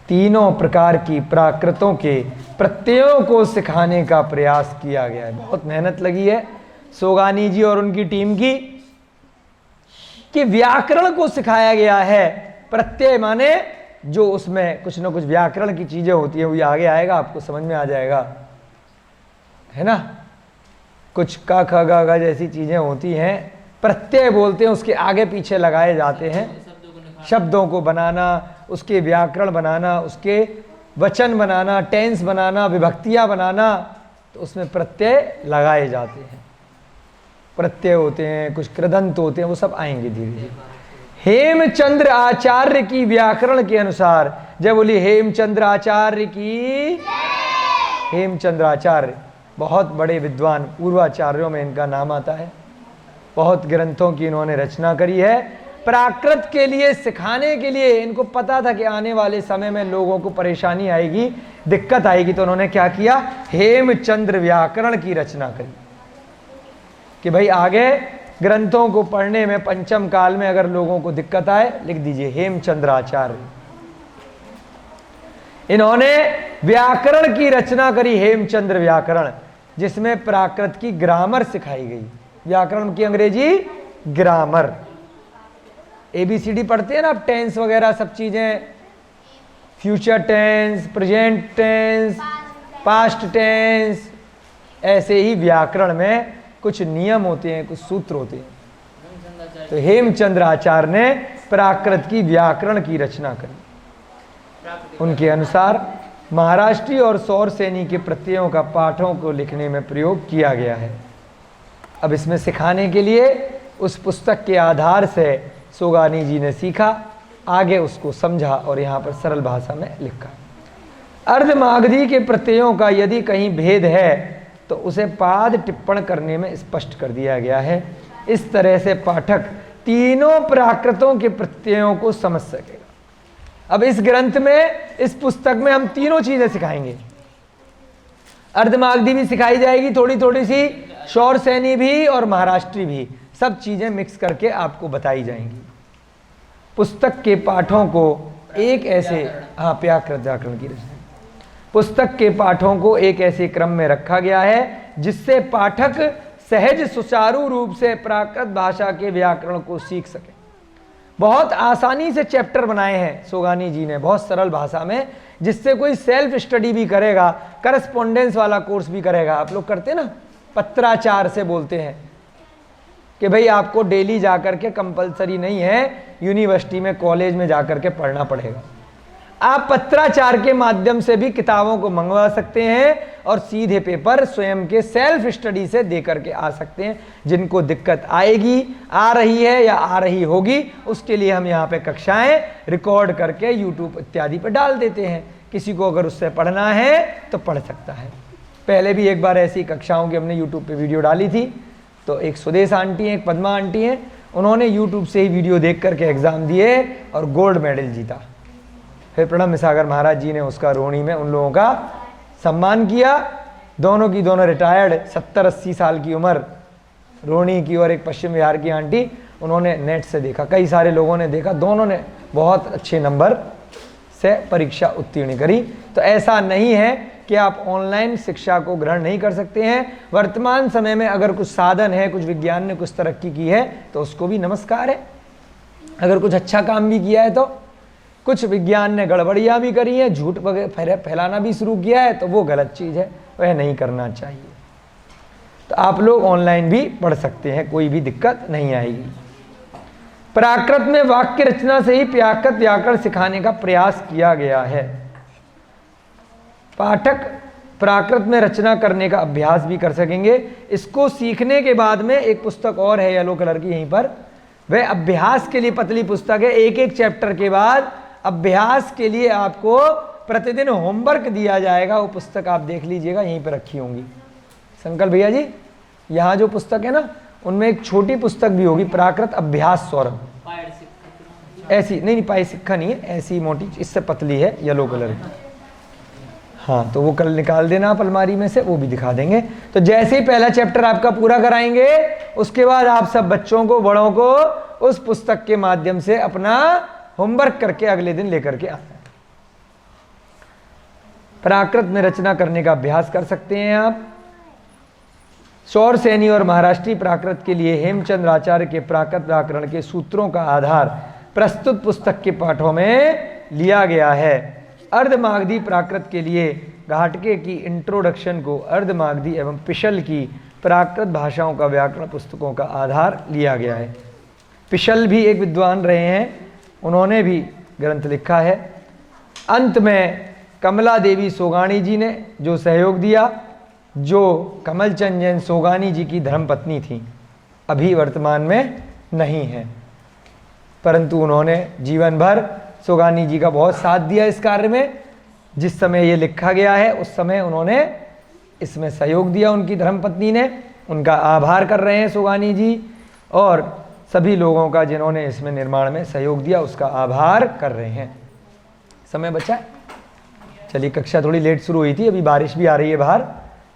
तीनों प्रकार की प्राकृतों के प्रत्ययों को सिखाने का प्रयास किया गया है। बहुत मेहनत लगी है सोगानी जी और उनकी टीम की, कि व्याकरण को सिखाया गया है। प्रत्यय माने जो उसमें कुछ ना कुछ व्याकरण की चीजें होती है, वो आगे आएगा, आपको समझ में आ जाएगा, है ना। कुछ क ख ग घ जैसी चीजें होती हैं, प्रत्यय बोलते हैं, उसके आगे पीछे लगाए जाते हैं। शब्दों को बनाना, उसके व्याकरण बनाना, उसके वचन बनाना, टेंस बनाना, विभक्तियां बनाना, तो उसमें प्रत्यय लगाए जाते हैं। प्रत्यय होते हैं, कुछ कृदंत होते हैं, वो सब आएंगे धीरे धीरे। हेमचंद्र आचार्य की व्याकरण के अनुसार, जब बोली हेमचंद्र आचार्य की, हेमचंद्र आचार्य बहुत बड़े विद्वान, पूर्वाचार्यों में इनका नाम आता है। बहुत ग्रंथों की इन्होंने रचना करी है प्राकृत के लिए, सिखाने के लिए। इनको पता था कि आने वाले समय में लोगों को परेशानी आएगी, दिक्कत आएगी, तो उन्होंने क्या किया, हेमचंद्र व्याकरण की रचना करी कि भाई आगे ग्रंथों को पढ़ने में पंचम काल में अगर लोगों को दिक्कत आए, लिख दीजिए हेमचंद्र आचार्य। इन्होंने व्याकरण की रचना करी, हेमचंद्र व्याकरण, जिसमें प्राकृत की ग्रामर सिखाई गई। व्याकरण की अंग्रेजी ग्रामर। ABCD पढ़ते हैं ना आप, टेंस वगैरह सब चीजें, future tense, present tense, past tense, ऐसे ही व्याकरण में कुछ नियम होते हैं, कुछ सूत्र होते हैं। तो हेमचंद्र आचार्य ने प्राकृत की व्याकरण की रचना करी। उनके अनुसार महाराष्ट्री और सौरसेनी के प्रत्ययों का पाठों को लिखने में प्रयोग किया गया है। अब इसमें सिखाने के लिए उस पुस्तक के आधार से सोगानी जी ने सीखा, आगे उसको समझा और यहाँ पर सरल भाषा में लिखा। अर्धमागधी के प्रत्ययों का यदि कहीं भेद है तो उसे पाद टिप्पण करने में स्पष्ट कर दिया गया है। इस तरह से पाठक तीनों प्राकृतों के प्रत्ययों को समझ सकेगा। अब इस ग्रंथ में, इस पुस्तक में हम तीनों चीजें सिखाएंगे। अर्धमागधी भी सिखाई जाएगी थोड़ी थोड़ी सी, सौरसेनी भी और महाराष्ट्री भी, सब चीजें मिक्स करके आपको बताई जाएंगी। पुस्तक के पाठों को एक ऐसे, हाँ, प्राकृत व्याकरण की रचना, पुस्तक के पाठों को एक ऐसे क्रम में रखा गया है जिससे पाठक सहज सुचारू रूप से प्राकृत भाषा के व्याकरण को सीख सके। बहुत आसानी से चैप्टर बनाए हैं सोगानी जी ने, बहुत सरल भाषा में, जिससे कोई सेल्फ स्टडी भी करेगा, करस्पॉन्डेंस वाला कोर्स भी करेगा। आप लोग करते हैं ना, पत्राचार से बोलते हैं कि भाई आपको डेली जाकर के, कंपलसरी नहीं है, यूनिवर्सिटी में, कॉलेज में जाकर के पढ़ना पड़ेगा। आप पत्राचार के माध्यम से भी किताबों को मंगवा सकते हैं और सीधे पेपर स्वयं के सेल्फ स्टडी से दे करके आ सकते हैं। जिनको दिक्कत आएगी, आ रही है या आ रही होगी, उसके लिए हम यहाँ पे कक्षाएं रिकॉर्ड करके YouTube इत्यादि पर डाल देते हैं। किसी को अगर उससे पढ़ना है तो पढ़ सकता है। पहले भी एक बार ऐसी कक्षाओं की हमने यूट्यूब पे वीडियो डाली थी, तो एक सुदेश आंटी हैं, एक पद्मा आंटी हैं, उन्होंने यूट्यूब से ही वीडियो देख करके एग्ज़ाम दिए और गोल्ड मेडल जीता। फिर प्रणब मिसागर महाराज जी ने उसका रोहिणी में उन लोगों का सम्मान किया। दोनों की दोनों रिटायर्ड, 70-80 साल की उम्र रोहिणी की और एक पश्चिम बिहार की आंटी, उन्होंने नेट से देखा, कई सारे लोगों ने देखा, दोनों ने बहुत अच्छे नंबर से परीक्षा उत्तीर्ण करी। तो ऐसा नहीं है कि आप ऑनलाइन शिक्षा को ग्रहण नहीं कर सकते हैं। वर्तमान समय में अगर कुछ साधन है, कुछ विज्ञान ने कुछ तरक्की की है तो उसको भी नमस्कार है। अगर कुछ अच्छा काम भी किया है तो कुछ विज्ञान ने गड़बड़ियाँ भी करी हैं, झूठ फैलाना भी शुरू किया है, तो वो गलत चीज़ है, वह नहीं करना चाहिए। तो आप लोग ऑनलाइन भी पढ़ सकते हैं, कोई भी दिक्कत नहीं आएगी। प्राकृत में वाक्य रचना से ही प्राकृत व्याकरण सिखाने का प्रयास किया गया है। पाठक प्राकृत में रचना करने का अभ्यास भी कर सकेंगे। इसको सीखने के बाद में एक पुस्तक और है येलो कलर की यहीं पर, वह अभ्यास के लिए पतली पुस्तक है। एक एक चैप्टर के बाद अभ्यास के लिए आपको प्रतिदिन होमवर्क दिया जाएगा। वो पुस्तक आप देख लीजिएगा, यहीं पर रखी होंगी। संकल्प भैया जी, यहाँ जो पुस्तक है ना, उनमें एक छोटी पुस्तक भी होगी, प्राकृत अभ्यास सौरभ, ऐसी नहीं पाई सिक्का नहीं है, ऐसी मोटी, इससे पतली है, येलो कलर की। हाँ, तो वो कल निकाल देना आप अलमारी में से, वो भी दिखा देंगे। तो जैसे ही पहला चैप्टर आपका पूरा कराएंगे, उसके बाद आप सब बच्चों को, बड़ों को उस पुस्तक के माध्यम से अपना होमवर्क करके अगले दिन लेकर के आना है। प्राकृत में रचना करने का अभ्यास कर सकते हैं आप। सौर सैनी और महाराष्ट्री प्राकृत के लिए हेमचंद्र आचार्य के प्राकृत व्याकरण के सूत्रों का आधार प्रस्तुत पुस्तक के पाठों में लिया गया है। अर्धमागधी प्राकृत के लिए घाटके की इंट्रोडक्शन को अर्धमागधी एवं पिशल की प्राकृत भाषाओं का व्याकरण पुस्तकों का आधार लिया गया है। पिशल भी एक विद्वान रहे हैं, उन्होंने भी ग्रंथ लिखा है। अंत में कमला देवी सोगानी जी ने जो सहयोग दिया, जो कमलचंद जैन सोगानी जी की धर्मपत्नी थी, अभी वर्तमान में नहीं है, परंतु उन्होंने जीवन भर सोगानी जी का बहुत साथ दिया इस कार्य में। जिस समय ये लिखा गया है उस समय उन्होंने इसमें सहयोग दिया, उनकी धर्मपत्नी ने। उनका आभार कर रहे हैं सोगानी जी, और सभी लोगों का जिन्होंने इसमें निर्माण में सहयोग दिया उसका आभार कर रहे हैं। समय बचा है, चलिए। कक्षा थोड़ी लेट शुरू हुई थी, अभी बारिश भी आ रही है बाहर,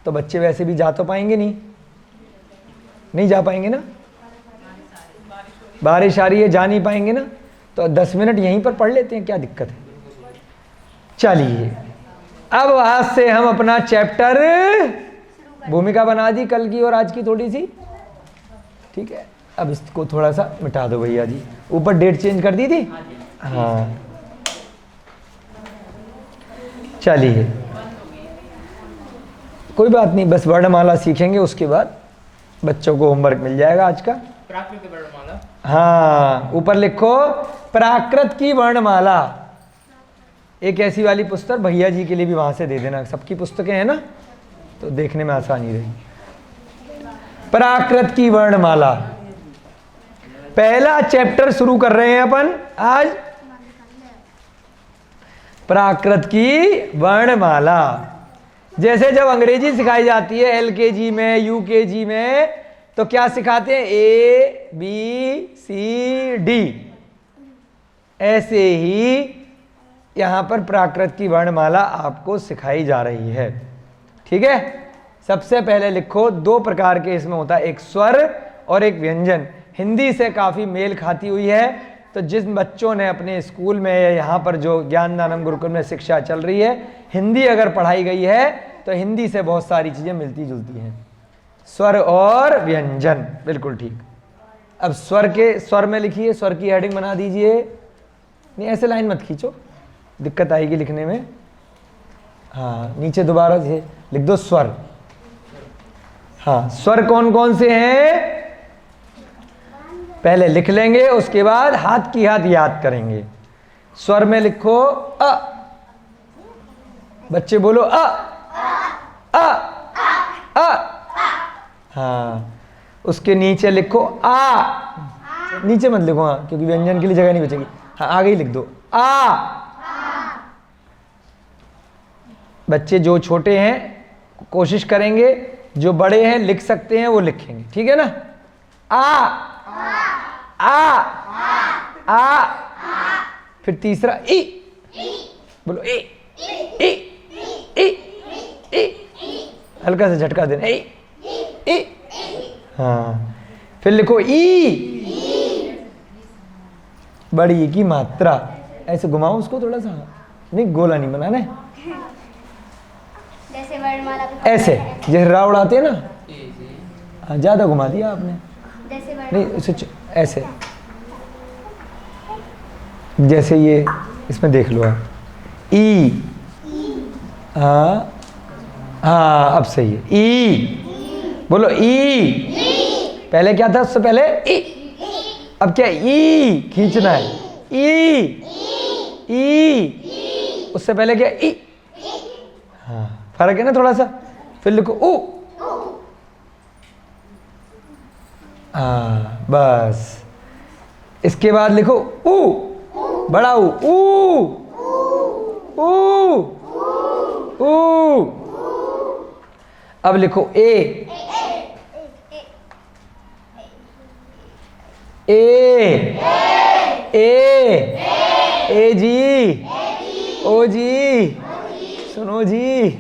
तो बच्चे वैसे भी जा तो पाएंगे नहीं जा पाएंगे ना, बारिश आ रही है, जा नहीं पाएंगे ना, तो 10 मिनट यहीं पर पढ़ लेते हैं, क्या दिक्कत है। चलिए, अब आज से हम अपना चैप्टर, भूमिका बना दी कल की और आज की थोड़ी सी, ठीक है। अब इसको थोड़ा सा मिटा दो भैया जी, ऊपर डेट चेंज कर दी थी, हाँ। चलिए, कोई बात नहीं, बस वर्णमाला सीखेंगे, उसके बाद बच्चों को होमवर्क मिल जाएगा आज का। प्राकृत वर्णमाला, हाँ, ऊपर लिखो प्राकृत की वर्णमाला। एक ऐसी वाली पुस्तक भैया जी के लिए भी वहां से दे देना, सबकी पुस्तकें हैं ना, तो देखने में आसानी रहेगी। प्राकृत की वर्णमाला, पहला चैप्टर शुरू कर रहे हैं अपन आज, प्राकृत की वर्णमाला। जैसे जब अंग्रेजी सिखाई जाती है LKG में, UKG में, तो क्या सिखाते हैं, ABCD, ऐसे ही यहाँ पर प्राकृत की वर्णमाला आपको सिखाई जा रही है, ठीक है। सबसे पहले लिखो, 2 प्रकार के इसमें होता है, एक स्वर और एक व्यंजन। हिंदी से काफ़ी मेल खाती हुई है, तो जिन बच्चों ने अपने स्कूल में या यहाँ पर जो ज्ञानदानम गुरुकुल में शिक्षा चल रही है, हिंदी अगर पढ़ाई गई है तो हिंदी से बहुत सारी चीज़ें मिलती जुलती हैं। स्वर और व्यंजन, बिल्कुल ठीक। अब स्वर में लिखिए, स्वर की हेडिंग बना दीजिए, नहीं ऐसे लाइन मत खींचो, दिक्कत आएगी लिखने में। हाँ, नीचे दोबारा से लिख दो स्वर। हाँ, स्वर कौन कौन से हैं पहले लिख लेंगे, उसके बाद हाथ की हाथ याद करेंगे। स्वर में लिखो अ, बच्चे बोलो अ अ अ। हाँ, उसके नीचे लिखो आ, नीचे मत लिखो, हाँ, क्योंकि व्यंजन के लिए जगह नहीं बचेगी। हाँ, आगे ही लिख दो आ। बच्चे जो छोटे हैं कोशिश करेंगे, जो बड़े हैं लिख सकते हैं वो लिखेंगे, ठीक है ना। आ आ आ, फिर तीसरा ई, बोलो ए ए ए ए, हल्का सा झटका देना ए ए, हाँ। फिर लिखो ई, बड़ी ई की मात्रा, ऐसे घुमाओ उसको थोड़ा सा, नहीं गोला नहीं बनाना है, जैसे वर्णमाला पे ऐसे जैसे राव उड़ाते हैं ना, हाँ ज्यादा घुमा दिया आपने, जैसे नहीं उसे ऐसे, जैसे ये इसमें देख लो आप, ई, हाँ हाँ अब सही है, ई, बोलो ई, पहले क्या था उससे पहले ई, अब क्या ई खींचना है, ई, उससे पहले क्या ई, हाँ फर्क है ना थोड़ा सा। फिर लिखो ऊ, हाँ बस, इसके बाद लिखो ऊ, बड़ा ऊ, ऊ, ऊ, अब लिखो ए, ए, ए जी, ओ जी, सुनो जी।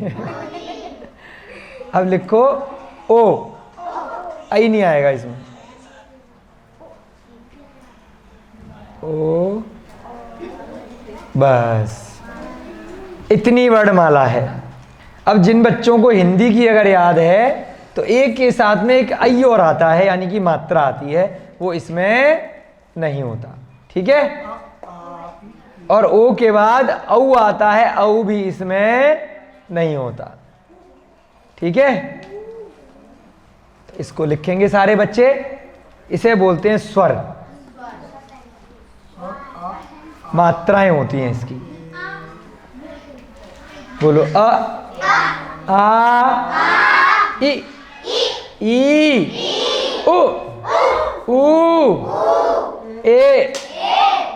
अब लिखो ओ, आई नहीं आएगा इसमें, ओ, बस इतनी वर्णमाला है। अब जिन बच्चों को हिंदी की अगर याद है तो एक के साथ में एक आई और आता है, यानी कि मात्रा आती है, वो इसमें नहीं होता, ठीक है। और ओ के बाद औ आता है, औ भी इसमें नहीं होता, ठीक है। तो इसको लिखेंगे सारे बच्चे, इसे बोलते हैं स्वर, मात्राएं होती हैं इसकी। बोलो अ, आ, इ, ई, उ, ए,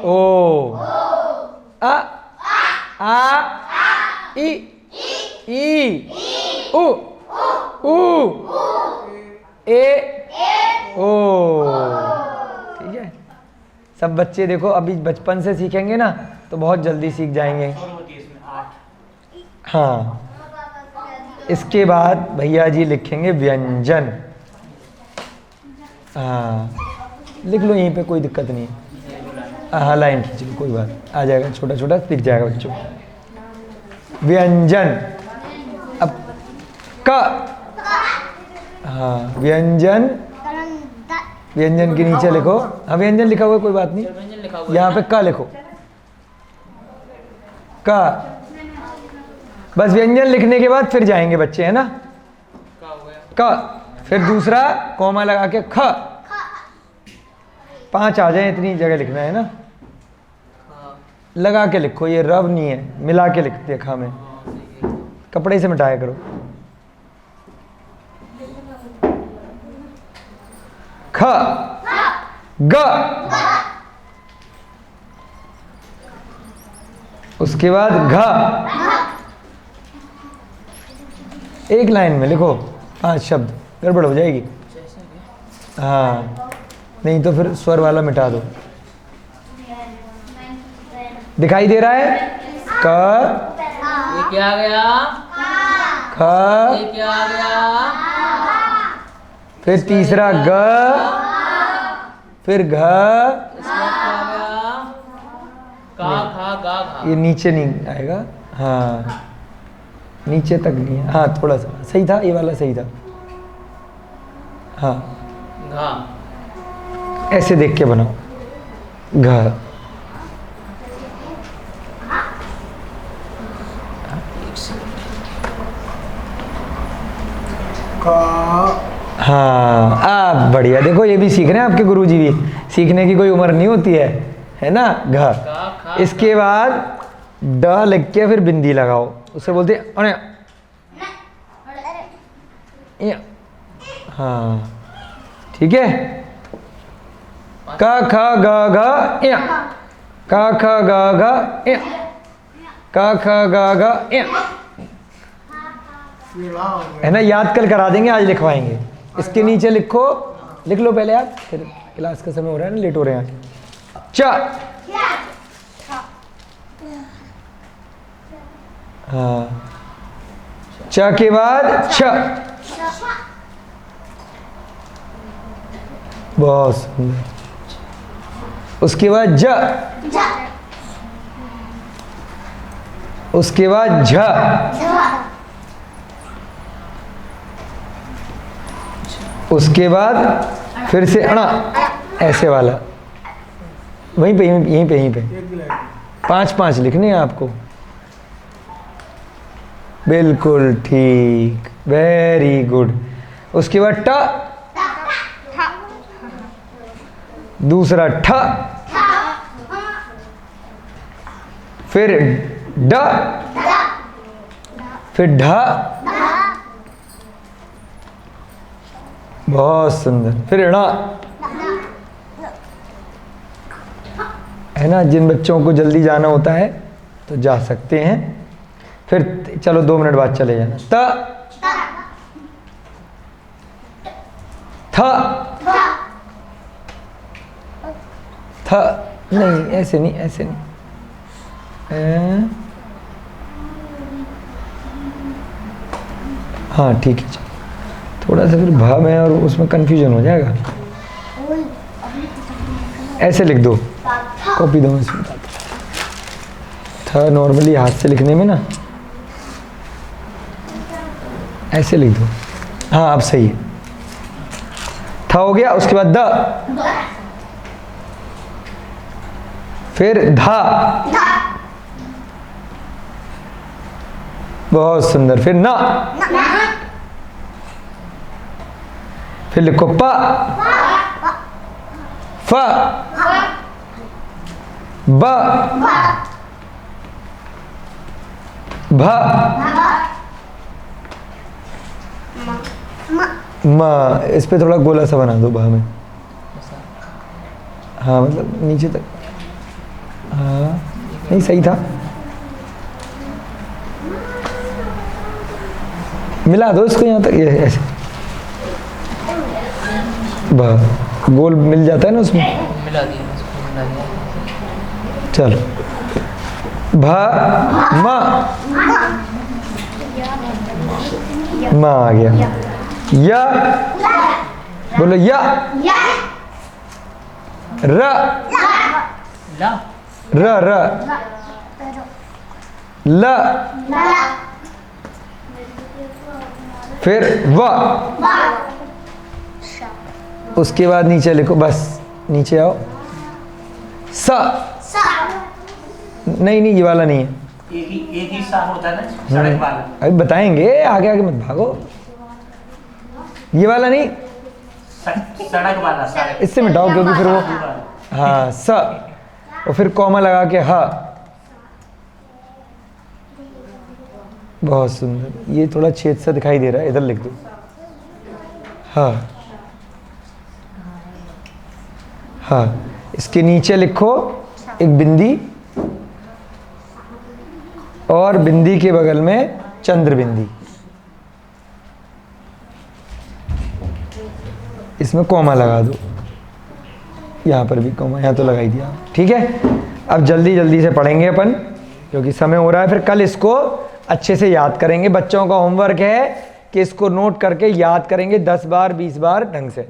ओ, आ, इ, ई, उ, ए, ओ, ठीक है। सब बच्चे देखो अभी बचपन से सीखेंगे ना तो बहुत जल्दी सीख जाएंगे। हाँ, इसके बाद भैया जी लिखेंगे व्यंजन। हाँ लिख लो यहीं पे, कोई दिक्कत नहीं है। हाँ लाइन खींच लो, कोई बात, आ जाएगा, छोटा छोटा दिख जाएगा बच्चों को। व्यंजन, अब क, हाँ व्यंजन, व्यंजन के नीचे लिखो, हाँ व्यंजन लिखा हुआ है कोई बात नहीं, यहाँ पे क लिखो, क। बस व्यंजन लिखने के बाद फिर जाएंगे बच्चे, है ना, क, फिर दूसरा कॉमा लगा के ख, 5 आ जाए, इतनी जगह लिखना है ना, लगा के लिखो, ये रव नहीं है, मिला के लिखते हैं खा में, कपड़े से मिटाया करो। ख, ग, उसके बाद घ, एक लाइन में लिखो 5 शब्द, गड़बड़ हो जाएगी। हाँ नहीं तो फिर स्वर वाला मिटा दो। दिखाई दे रहा है, क, ये क्या आ गया, ख, ये क्या आ गया, फिर तीसरा ग, फिर घ, इसमें क्या आ गया, का, खा, गा, घा। ये नीचे नहीं आएगा, हाँ नीचे तक नहीं है, हाँ थोड़ा सा सही था, ये वाला सही था, हाँ घा, ऐसे देख के बनाओ, घ, हाँ आप बढ़िया, देखो ये भी सीख रहे हैं आपके गुरुजी भी, सीखने की कोई उम्र नहीं होती है ना। घ, इसके बाद ड लिख के फिर बिंदी लगाओ, उसे बोलते हैं अण्य, हाँ ठीक है। क ख ग घ य, क ख ग घ य, क ख ग घ य, है ना, याद कल करा देंगे, आज लिखवाएंगे। इसके नीचे लिखो, लिख लो पहले आप, फिर क्लास का समय हो रहा है ना, लेट हो रहे हैं। च, हाँ, च के बाद छ, बहुत सुंदर। उसके बाद ज, उसके बाद झ, उसके बाद फिर से अणा, ऐसे वाला, वहीं पे यहीं पे 5-5 लिखने हैं आपको। बिल्कुल ठीक, वेरी गुड। उसके बाद ट, दूसरा ठ, फिर ड, फिर ढ, बहुत सुंदर, फिर ण, है ना। जिन बच्चों को जल्दी जाना होता है तो जा सकते हैं, फिर चलो 2 मिनट बाद चले जाना। त, थ, थ, नहीं ऐसे नहीं, ऐसे नहीं, हाँ ठीक है। थोड़ा सा फिर भा में और उसमें कंफ्यूजन हो जाएगा, ऐसे लिख दो, कॉपी दो, इसमें था नॉर्मली हाथ से लिखने में ना, ऐसे लिख दो। हाँ अब सही है, था हो गया। उसके बाद द, फिर धा, बहुत सुंदर, फिर ना, फिर लिखो प, फ, ब, भ, म। इस पे थोड़ा गोला सा बना दो, भा में, हाँ मतलब नीचे तक, हाँ नहीं सही था, मिला दो इसको यहाँ तक, ये ऐसे गोल मिल जाता है ना उसमें, मिला दिया, मिला दिया। चलो भ, म, म आ गया। य, बोलो य, र, ला, र, र, ल, फिर व, उसके बाद नीचे लिखो, बस नीचे आओ, स, नहीं ये वाला नहीं है, एक ही सा होता है ना, सड़क वाला। अभी बताएंगे, आगे आगे मत भागो, ये वाला नहीं, सड़क वाला, सड़क। इससे मिटाओ क्योंकि फिर वो, हाँ स, और फिर कॉमा लगा के ह। बहुत सुंदर, ये थोड़ा छेद सा दिखाई दे रहा है, इधर लिख दो, हाँ हाँ। इसके नीचे लिखो एक बिंदी, और बिंदी के बगल में चंद्र बिंदी, इसमें कॉमा लगा दो, यहाँ पर भी कॉमा, यहाँ तो लगा ही दिया, ठीक है। अब जल्दी जल्दी से पढ़ेंगे अपन, क्योंकि समय हो रहा है, फिर कल इसको अच्छे से याद करेंगे। बच्चों का होमवर्क है कि इसको नोट करके याद करेंगे 10 बार 20 बार ढंग से।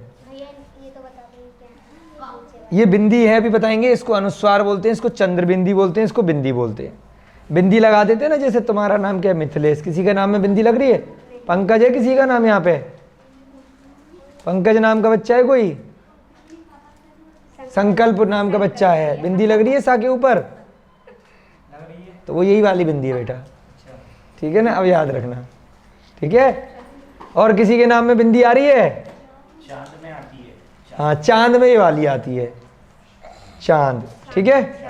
ये बिंदी है, अभी बताएंगे, इसको अनुस्वार बोलते हैं, इसको चंद्र बिंदी बोलते हैं, इसको बिंदी बोलते हैं। बिंदी लगा देते हैं ना, जैसे तुम्हारा नाम क्या है, मिथिलेश, किसी का नाम में बिंदी लग रही है, पंकज है किसी का नाम, यहाँ पे पंकज नाम का बच्चा है कोई, संकल्प नाम का बच्चा है, बिंदी लग रही है सा के ऊपर, तो वो यही वाली बिंदी है बेटा, ठीक है ना। अब याद रखना, ठीक है। और किसी के नाम में बिंदी आ रही है, चांद में आती है, हाँ चांद में ये वाली आती है, चांद, ठीक है।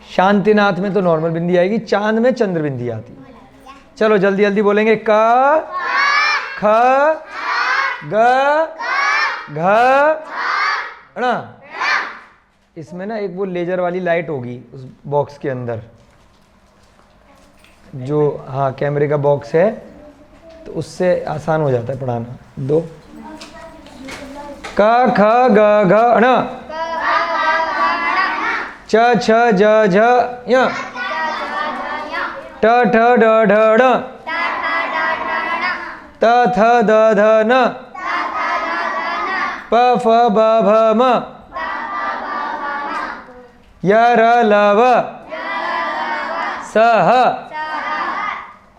शांतिनाथ में तो नॉर्मल बिंदी आएगी, चांद में चंद्र बिंदी आती है। चलो जल्दी जल्दी बोलेंगे, क, ख, ग, घ, ण। इसमें ना एक वो लेजर वाली लाइट होगी उस बॉक्स के अंदर, जो हाँ कैमरे का बॉक्स है तो उससे आसान हो जाता है पढ़ाना। 2 क ख ग घ ण च छ ज झ ञ ट ठ ड ढ ण त थ द ध न प फ ब भ म य र ल व स ह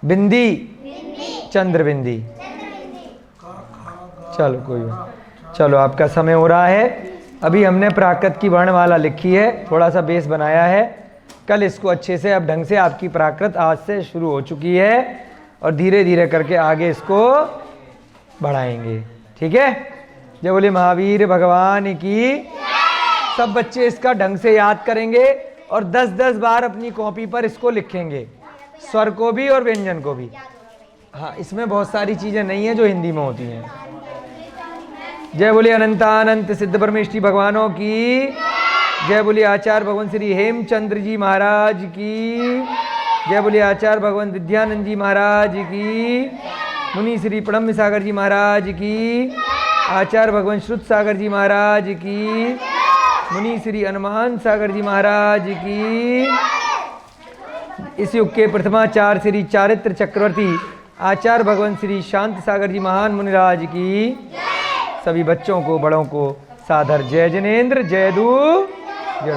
बिंदी चंद्र बिंदी। चलो कोई बात, चलो आपका समय हो रहा है। अभी हमने प्राकृत की वर्णमाला लिखी है, थोड़ा सा बेस बनाया है। कल इसको अच्छे से, अब ढंग से आपकी प्राकृत आज से शुरू हो चुकी है और धीरे धीरे करके आगे इसको बढ़ाएंगे। ठीक है, जय बोले महावीर भगवान की। सब बच्चे इसका ढंग से याद करेंगे और 10-10 बार अपनी कॉपी पर इसको लिखेंगे, स्वर को भी और व्यंजन को भी। हाँ, इसमें बहुत सारी चीज़ें नहीं हैं जो हिंदी में होती हैं। जय बोले अनंतानंत सिद्ध परमेष्ठी भगवानों की। जय बोले आचार्य भगवान श्री हेमचंद्र जी महाराज की। जय बोले आचार्य भगवान विद्यानंद जी महाराज की। मुनि श्री प्रणम्य सागर जी महाराज की। आचार्य भगवान श्रुत सागर जी महाराज की। मुनि श्री हनुमान सागर जी महाराज की। इस युग के प्रथमाचार्य श्री चारित्र चक्रवर्ती आचार्य भगवान श्री शांत सागर जी महान मुनिराज की। सभी बच्चों को, बड़ों को सादर जय जिनेन्द्र, जय दू जय।